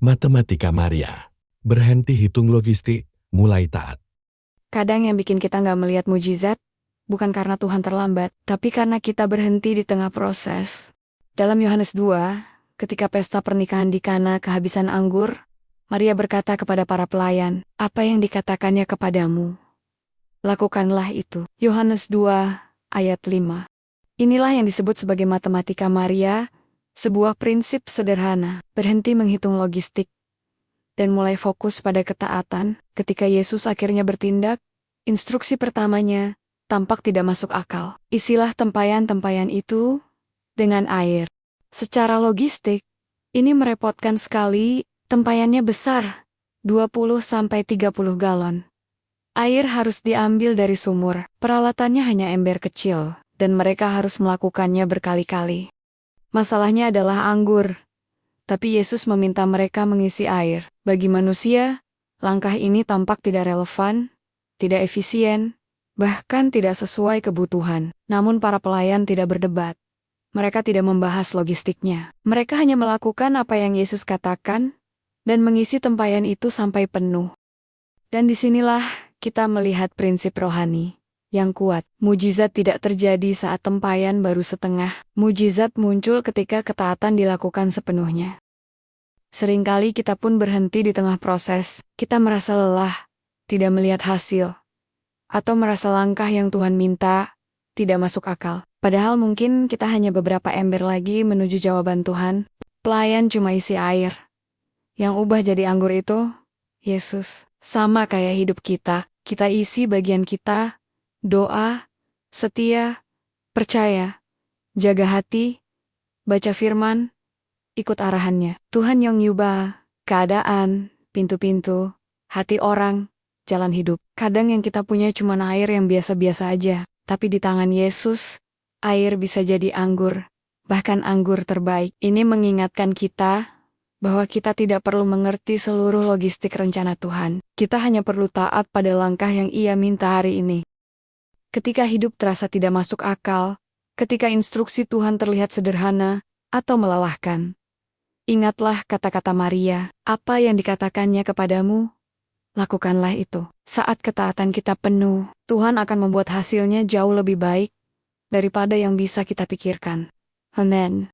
Matematika Maria. Berhenti hitung logistik, mulai taat. Kadang yang bikin kita nggak melihat mujizat, bukan karena Tuhan terlambat, tapi karena kita berhenti di tengah proses. Dalam Yohanes 2, ketika pesta pernikahan di Kana kehabisan anggur, Maria berkata kepada para pelayan, "Apa yang dikatakannya kepadamu? Lakukanlah itu." Yohanes 2, ayat 5. Inilah yang disebut sebagai matematika Maria, sebuah prinsip sederhana, berhenti menghitung logistik, dan mulai fokus pada ketaatan. Ketika Yesus akhirnya bertindak, instruksi pertamanya tampak tidak masuk akal. Isilah tempayan-tempayan itu dengan air. Secara logistik, ini merepotkan sekali, tempayannya besar, 20-30 galon. Air harus diambil dari sumur, peralatannya hanya ember kecil, dan mereka harus melakukannya berkali-kali. Masalahnya adalah anggur. Tapi Yesus meminta mereka mengisi air. Bagi manusia, langkah ini tampak tidak relevan, tidak efisien, bahkan tidak sesuai kebutuhan. Namun para pelayan tidak berdebat. Mereka tidak membahas logistiknya. Mereka hanya melakukan apa yang Yesus katakan, dan mengisi tempayan itu sampai penuh. Dan disinilah kita melihat prinsip rohani yang kuat. Mujizat tidak terjadi saat tempayan baru setengah. Mujizat muncul ketika ketaatan dilakukan sepenuhnya. Seringkali kita pun berhenti di tengah proses. Kita merasa lelah, tidak melihat hasil, atau merasa langkah yang Tuhan minta tidak masuk akal. Padahal mungkin kita hanya beberapa ember lagi menuju jawaban Tuhan. Pelayan cuma isi air. Yang ubah jadi anggur itu, Yesus. Sama kayak hidup kita isi bagian kita, doa, setia, percaya, jaga hati, baca firman, ikut arahannya. Tuhan yang nyubah keadaan, pintu-pintu, hati orang, jalan hidup. Kadang yang kita punya cuma air yang biasa-biasa aja, tapi di tangan Yesus, air bisa jadi anggur, bahkan anggur terbaik. Ini mengingatkan kita bahwa kita tidak perlu mengerti seluruh logistik rencana Tuhan. Kita hanya perlu taat pada langkah yang Ia minta hari ini. Ketika hidup terasa tidak masuk akal, ketika instruksi Tuhan terlihat sederhana atau melelahkan, ingatlah kata-kata Maria, apa yang dikatakannya kepadamu, lakukanlah itu. Saat ketaatan kita penuh, Tuhan akan membuat hasilnya jauh lebih baik daripada yang bisa kita pikirkan. Amen.